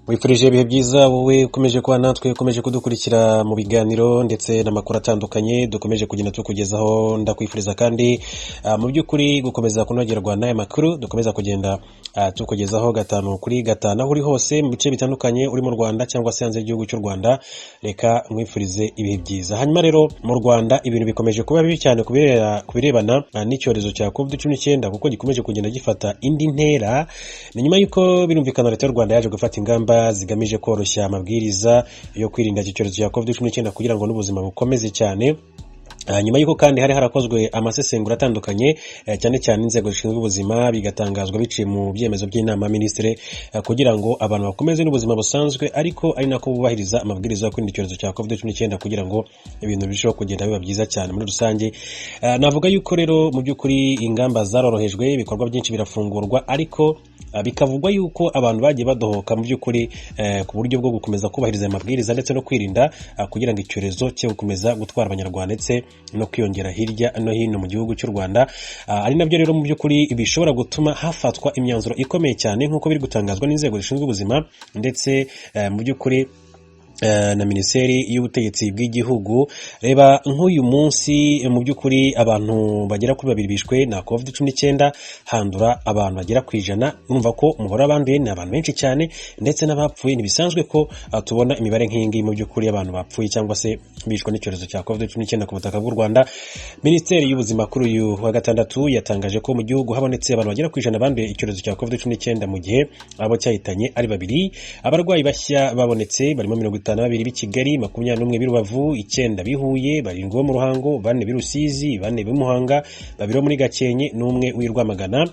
wifurije ibihe byiza wowe ukomeje kuba natwe ukomeje kudukurikira mu biganiro ndetse n'amakuru atandukanye dukomeje kugenda tukugezaho. Ndakwifuriza kandi mu by'ukuri gukomeza kunogerwa n'aya makuru dukomeza kugenda tukugezaho gatanu kuri gatanu aho uri hose mu bice bitandukanye uri mu Rwanda cyangwa se hanze y'igihugu cy'u Rwanda. Reka mwifurize ibihe byiza. Hanyuma rero mu Rwanda ibintu bikomeje kuba bibi cyane kubirebana n'icyorezo cya COVID-19 kuko gikomeje kugenda gifata indi ntera. Ni nyuma y'uko birumvikana leta y'u Rwanda yaje gufata ingamba zigamije koroshya amabwiriza yo kwirinda iki cyorezo cya COVID-19 kugira ngo n'ubuzima bukomeze cyane. Nyuma y'uko kandi hari harakozwe amasesengura atandukanye cyane cyane inzego zishinzwe ubuzima bigatangazwa biciye mu byemezo by'inama minisitiri kugira ngo abantu bakomeze n'ubuzima busanzwe ariko ari nako bubahiriza amabwiriza yo kwirinda icyorezo cya COVID-19 kugira ngo ibintu birusheho kugenda biba byiza cyane muri rusange. Navuga yuko rero mu by'ukuri ingamba zarorohejwe, ibikorwa byinshi birafungurwa ariko bikavugwa yuko abantu bagiye badohoka mu by'ukuri ku buryo bwo gukomeza kubahiriza amabwiriza ndetse no kwirinda kugira ngo icyorezo cye gukomeza gutwara abanyarwanda ndetse no kwiyongera hirya no hino mu gihugu cy'u Rwanda. Ari nabyo rero mu by'ukuri bishobora gutuma hafatwa imyanzuro ikomeye cyane nk'uko biri gutangazwa n'inzego zishinzwe ubuzima ndetse mu by'ukuri na Minisiteri y'Ubutegetsi bw'Igihugu. Reba nk'uyu munsi mu by'ukuri abantu bagera kuri 2 bishwe na COVID-19 handura abantu bagera ku 100. Urumva ko umubare w'abanduye ni abantu benshi cyane ndetse n'abapfuye ntibisanzwe ko tubona imibare nk'ingi mu by'ukuri abantu bapfuye cyangwa se bishwe n'icyorezo cya COVID-19 ku butaka bw'u Rwanda. Minisiteri y'Ubuzima kuri uyu wa gatandatu yatangaje ko mu gihugu habonetse abantu bagera ku 100 banduye icyorezo cya COVID-19 mu gihe abo cyahitanye ari 2. Abarwayi bashya babonetse barimo 52 b'i Kigali, 21 b'i Rubavu, 9 b'i Huye, 7 bo mu Ruhango, 4 b'i Rusizi, 4 b'i Muhanga, 2 muri Gakenke n'1 w'i Rwamagana.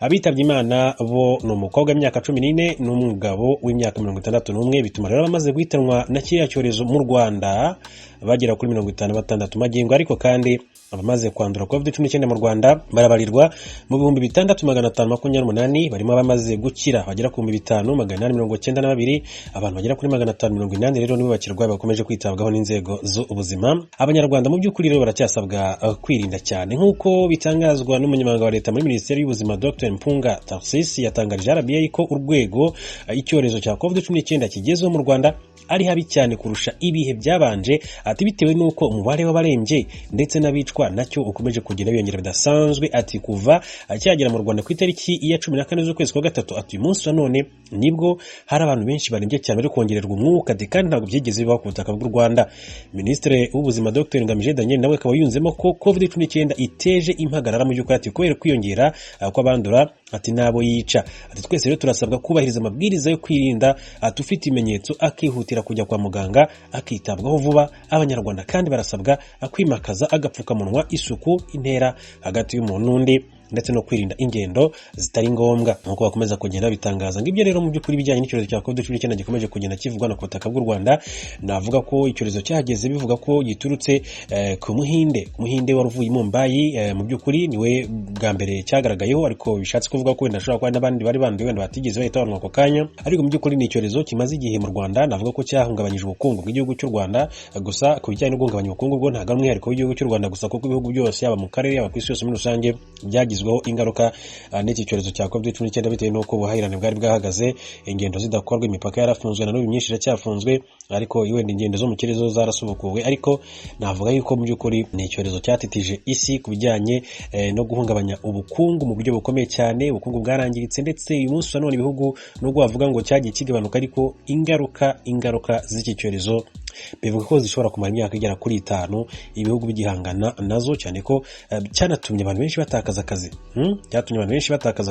Abitabye Imana bo ni umukobwa w'imyaka 14 n'umugabo w'imyaka 61. Bituma rero bamaze guhitanwa na kiriya cyorezo mu Rwanda bagera kuri 56 magingo. Ariko kandi abamaze kwandura COVID-19 mu Rwanda barabarirwa mu 6528, barimo abamaze gukira bagera ku 5892, abantu bagera kuri 580 rero nibo bakirwaye bakomeje kwitabwaho n'inzego z'ubuzima. Abanyarwanda mu by'ukuri rero baracyasabwa kwirinda cyane nk'uko bitangazwa n'umunyamabanga wa leta muri Minisiteri y'Ubuzima Dr Mpunga Tarcisse. Yatangarije RBA ko urwego icyorezo cya COVID-19 kigezeho mu Rwanda ari habi cyane kurusha ibihe byabanje, ati bitewe nuko umubare w'abarembye ndetse n'abicwa nacyo ukomeje kugenda biyongera bidasanzwe. Ati kuva cyagera mu Rwanda ku itariki ya 14 z'ukwezi kwa gatatu, ati uyu munsi wa none nibwo hari abantu benshi barembye cyane bari kongererwa umwuka kandi ntabwo byigeze bibaho ku butaka bw'u Rwanda. Minisitiri w'Ubuzima Dr Ngamije Daniel nawe akaba yunzemo ko COVID-19 iteje impagarara mu by'ukuri, ati kubera kwiyongera kw'abandura ati nabo yica. Ati twese rero turasabwa kubahiriza amabwiriza yo kwirinda, ati ufite ibimenyetso akihutira kujya kwa muganga akitabwaho vuba. Abanyarwanda kandi barasabwa kwimakaza agapfukamunwa, isuku, intera hagati y'umuntu n'undi ndetse no kwirinda ingendo zitari ngombwa nk'uko bakomeza kugenda bitangaza. Ngibyo rero mu by'ukuri bijyanye n'icyorezo cya COVID-19 gikomeje kugenda kivugwa ku butaka bw'u Rwanda. Navuga ko icyorezo cyahageze bivuga ko giturutse ku muhinde wari uvuye i Mumbai. Mu by'ukuri niwe bwa mbere cyagaragayeho, ariko bishatse kuvuga ko wenda ashobora kuba n'abandi bari banduye wenda batigeze bahita ako kanya. Ariko mu by'ukuri ni icyorezo kimaze igihe mu Rwanda. Navuga ko cyahungabanyije ubukungu bw'igihugu cy'u Rwanda. Gusa ku bijyanye no guhungabanya ubukungu bwo ntabwo ari umwihariko w'igihugu cy'u Rwanda gusa, kuko ibihugu byose yaba mu karere yaba ku isi yose muri rusange byagizweho ingaruka n'iki cyorezo cya COVID-19 bitewe n'uko ubuhahirane bwari bwahagaze, ingendo zidakorwa, imipaka yarafunzwe na n'ubu myinshi iracyafunzwe, ariko wenda ingendo zo mu kirere zo zarasubukuwe. Ariko navuga yuko mu by'ukuri ni icyorezo cyatitije isi ku bijyanye no guhungabanya ubukungu mu buryo bukomeye cyane. Ubukungu bwarangiritse ndetse uyu munsi wa none ibihugu nubwo bavuga ngo cyagiye kigabanuka, ariko ingaruka z'iki cyorezo bivuga ko zishobora kumara imyaka igera kuri 5 ibihugu bigihangana nazo, cyane ko cyanatumye abantu benshi batakaza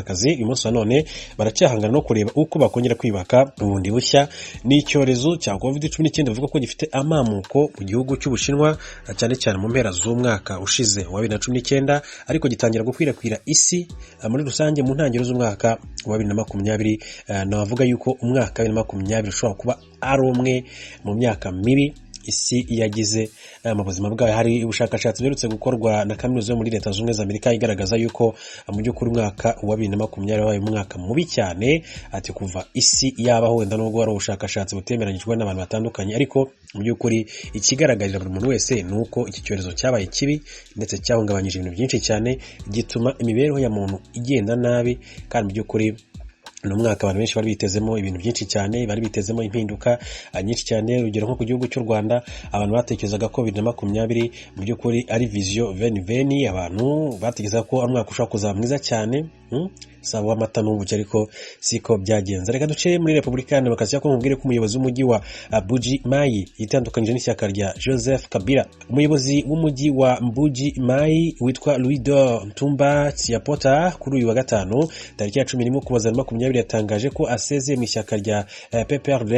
akazi. Uyu munsi wa none baracyahangana no kureba uko bakongera kwibaka ubundi bushya. Ni icyorezo cya COVID-19 bivuga ko gifite amamuko mu gihugu cy'Ubushinwa cyane cyane mu mpera z'umwaka ushize wa 2019, ariko gitangira gukwirakwira isi muri rusange mu ntangiriro z'umwaka wa 2020. Navuga yuko umwaka wa 2020 ushobora kuba ari umwe mu myaka mibi isi yagize mu buzima bwayo. Hari ubushakashatsi buherutse gukorwa na kaminuza yo muri Leta Zunze Ubumwe za Amerika igaragaza yuko mu by'ukuri umwaka wa 2020 wabaye umwaka mubi cyane. Ati kuva isi yabaho, wenda nubwo ari ubushakashatsi butemeranyijwe n'abantu batandukanye, ariko mu by'ukuri ikigaragarira buri muntu wese ni uko iki cyorezo cyabaye kibi ndetse cyahungabanyije ibintu byinshi cyane, gituma imibereho ya muntu igenda nabi, kandi mu by'ukuri n'umwaka abantu benshi bari bitezemo ibintu byinshi cyane, bari bitezemo impinduka nyinshi cyane. Urugero nko ku gihugu cy'u Rwanda, abantu batekerezaga ko 2020 mu by'ukuri ari vision veni, abantu batekerezaga ko ari umwaka ushobora kuzaba mwiza cyane, saba amata n'ubuki, ariko siko byagenze. Reka duce muri Repubulika ya Demokarasi ya Kongo, mubwire ko umuyobozi w'umujyi wa Mbuji Mayi yitandukanyije n'ishyaka rya Joseph Kabila. Umuyobozi w'umujyi wa Mbuji Mayi witwa Louis Dor Ntumba Tsiapota kuri uyu wa gatanu tariki ya 11 Ukuboza 2020 yatangaje ko aseze mu ishyaka rya PPRD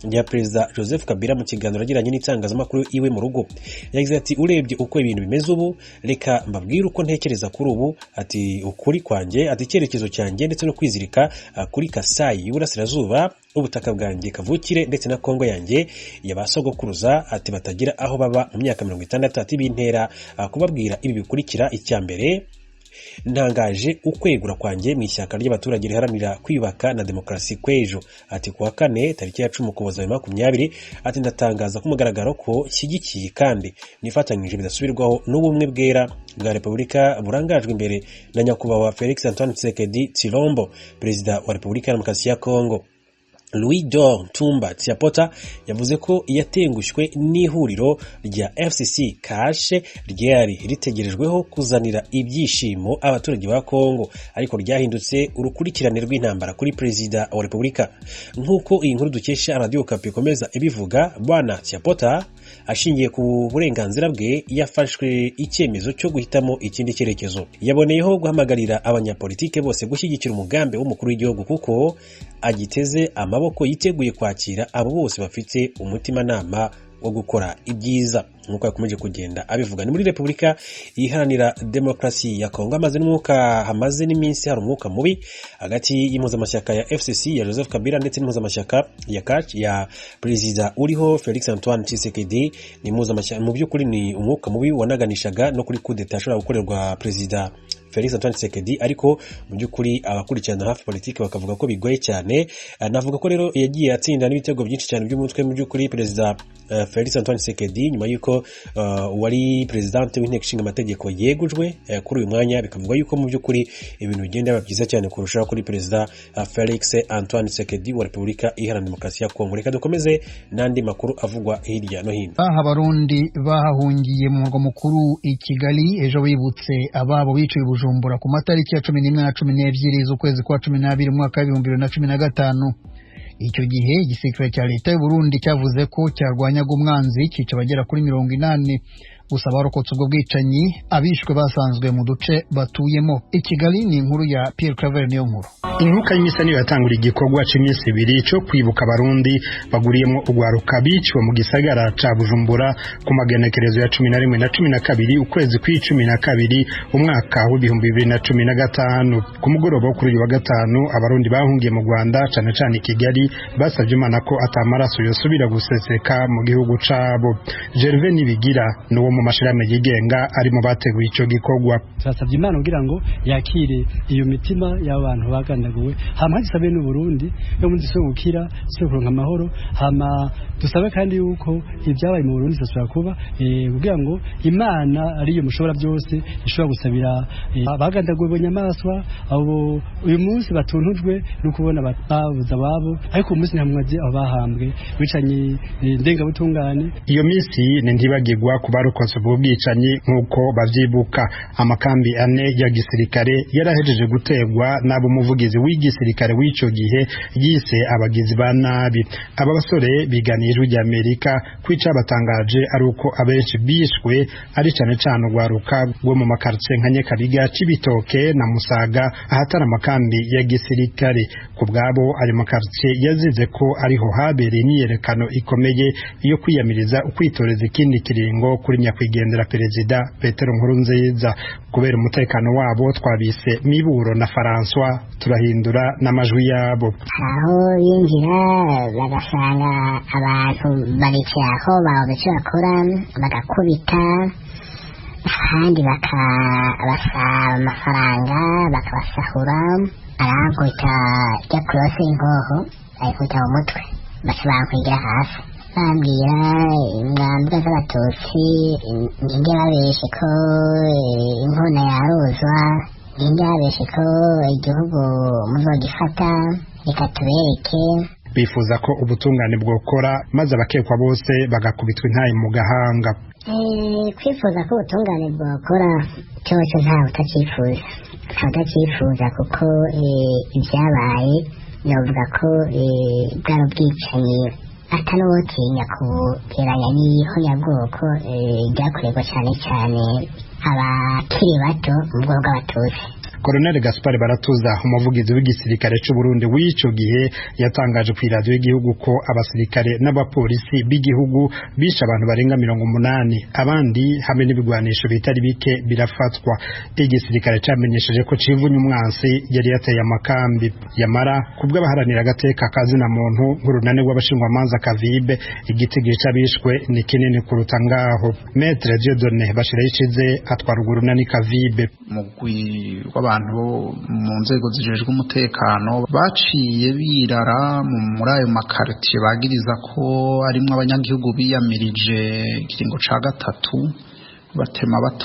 rya Perezida Joseph Kabila. Mu kiganiro yagiranye n'itangazamakuru iwe mu rugo, yagize ati urebye uko ibintu bimeze ubu, reka mbabwire uko ntekereza kuri ubu. Ati ukuri kwanjye, ati icyerekezo cyanjye ndetse no kwizirika kuri Kasai y'Uburasirazuba, ubutaka bwanjye kavukire ndetse na Kongo yanjye yabasogokuruza, ati batagira aho baba mu myaka 60. Ati bintera kubabwira ibi bikurikira. Icyambere, ntangaje ukwegura kwanjye mu ishyaka ry'abaturage riharanira kwiyubaka na demokarasi kwejo. Ati kuwa kane tariki ya 10 Ukuboza 2020, ati ndatangaza ku mugaragaro ko shyigikiye kandi nifatanyije bidasubirwaho n'ubumwe bwera bwa Repubulika burangajwe imbere na nyakubahwa Felix Antoine Tshisekedi Tshilombo, perezida wa Repubulika ya Demokarasi ya Kongo. Louis Dor Ntumba Tsiapota yavuze ko yatengushywe n'ihuriro rya FCC kashe ryari ritegerejweho kuzanira ibyishimo abaturage ba Kongo, ariko ryahindutse urukurikirane rw'intambara kuri perezida wa Repubulika. Nk'uko iyi nkuru dukesha Radio Okapi ikomeza ibivuga, bwana Tsiapota ashingiye ku burenganzira bwe yafashwe icyemezo cyo guhitamo ikindi cyerekezo. Yaboneyeho guhamagarira abanyapolitike bose gushyigikira umugambi w'umukuru w'igihugu kuko agiteze amaboko, yiteguye kwakira abo bose bafite umutimanama wo gukora ibyiza. Nk'uko yakomeje kugenda abivuga, ni muri Repubulika Iharanira Demokarasi ya Kongo hamaze n'iminsi hari umwuka mubi hagati y'impuzamashyaka ya FCC ya Joseph Kabila ndetse n'impuzamashyaka ya CAC ya perezida uriho Felix Antoine Tshisekedi. Ni impuzamashyaka, mu by'ukuri ni umwuka mubi wanaganishaga no kuri coup d'etat ashobora gukorerwa perezida Felix Antoine Tshisekedi, ariko mu by'ukuri abakurikirana hafi politiki bakavuga ko bigoye cyane. Navuga ko rero yagiye atsinda n'ibitego byinshi cyane by'umutwe mu by'ukuri perezida Felix Antoine Tshisekedi, nyuma y'uko wari presidente w'inteko ishinga amategeko yegujwe kuri uyu mwanya. Bikavuga yuko mu by'ukuri ibintu bigenda byiza cyane kurushaho kuri perezida Felix Antoine Tshisekedi wa Repubulika Iharanira Demokarasi ya Kongo. Reka dukomeze n'andi makuru avugwa hirya no hino. Abarundi bahahungiye mu murwa mukuru i Kigali ejo bibutse ababo biciwe Bujumbura ku matariki ya 11 na 12 z'ukwezi kwa 12 mu mwaka wa 2015. Icyo gihe igisirikare cya leta y'u Burundi cyavuze ko cyarwanyaga umwanzi kica bagera kuri 80. Gusa barokotse ubwo bwicanyi abishwe basanzwe mu duce batuyemo. I Kigali ni inkuru ya Pierre Claver niyo nkuru. Inkuka y'imisa niyo yatangura igikorwa cy'iminsi 2 cyo kwibuka abarundi baguriyemo ugwaruka biciwe mu gisagara ca Bujumbura ku magenekerezo ya 11 na 12 ukwezi kwa 12 umwaka wa 2015. Ku mugoroba wo kuri uyu wa gatanu abarundi bahungiye mu Rwanda cyane cyane i Kigali basabye Imana ko atamaraso yosubira guseseka mu gihugu cabo. Gervais Nibigira no mu mashirame yigenga ari mu bateguye icyo gikorwa. Turasabye Imana kugira ngo yakire iyo mitima y'abantu bagandaguwe, hama gisabe n'u Burundi yo mu giso gukira cyo kuronka amahoro, hama dusabe kandi yuko ibyabaye mu Burundi sasura kuba kugira ngo Imana ariyo mushobora byose ishobora gusabira abagandaguwe bonyamaswa abo uyu munsi batuntujwe no kubona babuza babo, ariko umunsi ntamwaje abahambwe bicanye ndenga butungane. Iyo minsi ntibagirwa kubaruko ubwicanyi nk'uko bavyibuka. Amakambi ane ya gisirikare yarahejeje gutegwa n'abo muvugizi w'igisirikare w'ico gihe yise abagizi ba nabi. Aba basore biganijwe rya Amerika kwica batangaje ari uko abenshi bishwe ari cyane cyane ugwaruka rwo mu makartie nka Nyakabiga, Cibitoke na Musaga ahatari amakambi ya gisirikare. Ku bwabo ayo makartie yazize ko ariho habereye imyiyerekano ikomeye iyo kwiyamiriza ukwitoreza ikindi kiringo kuri nyakwigendera perezida Petero Nkurunziza. Kubera umutekano wabo twabise Miburo na François turahindura n'amajwi yabo. Aho yinjira bagasanga abantu baricaho babuze bakora bagakubita, kandi bakabasaba amafaranga bakabasahura, arankubita jya kurose ingoho ayikubita mu mutwe bashibankwigira hasi bambwira ingambwa z'abatutsi nginge babeshe ko inkona yaruzwa, nginge babeshe ko igihugu muzogifata, reka tubereke. bifuza ko ubutungane bwokora maze abakekwa bose bagakubitwa intayi mu gahanga. Kwifuza ko ubutungane bwokora cyoco ntawe utacifuza kuko ibyabaye novuga ko bwari ubwicanyi atanuwotinya kugeranya n'ihonyabwoko ryakorerwa cyane cyane abakiri bato mu bwoko bw'abatutsi. Colonel Gaspard Baratuza umuvugizi w'igisirikare cy'u Burundi w'ico gihe yatangaje ku radio y'igihugu ko abasirikare n'abapolisi b'igihugu bishe abantu barenga 80 abandi hamwe n'ibigwanisho bitari bike birafatwa. Igisirikare cyamenyesheje ko civunye umwansi yari yateye amakambi yamara kubwo abaharanira agateka kazina muntu nk'urunane rw'abashingwamanza Kavibe igitigiri c'abishwe ni kinini kuruta ngaho. Maître Dieudonné Bashirayikize atwara urunani Kavibe. Abantu mu nzego zijejwe umutekano baciye birara muri ayo makartier bagiriza ko arimwo abanyagihugu biyamirije ikiringo ca gatatu batema bato